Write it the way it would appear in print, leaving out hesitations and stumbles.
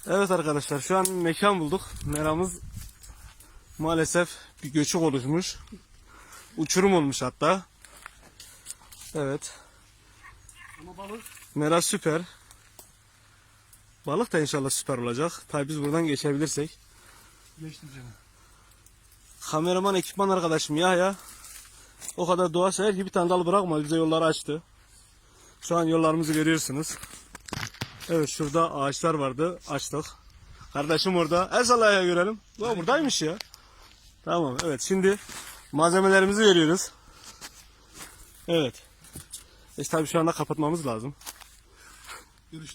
Evet arkadaşlar, şu an mekan bulduk. Meramız maalesef bir göçük oluşmuş. Uçurum olmuş hatta. Evet. Ama balık Mera süper. Balık da inşallah süper olacak. Tabi biz buradan geçebilirsek. geçtim canım. Kameraman ekipman arkadaşım Yahya o kadar doğa sever ki bir tane dal bırakmadı. Bize yolları açtı. Şu an yollarımızı görüyorsunuz. Evet, şurada ağaçlar vardı. Açtık. Kardeşim orada. El sallaya görelim. Ya buradaymış ya. Tamam, evet, şimdi malzemelerimizi veriyoruz. Evet. Tabi şu anda kapatmamız lazım.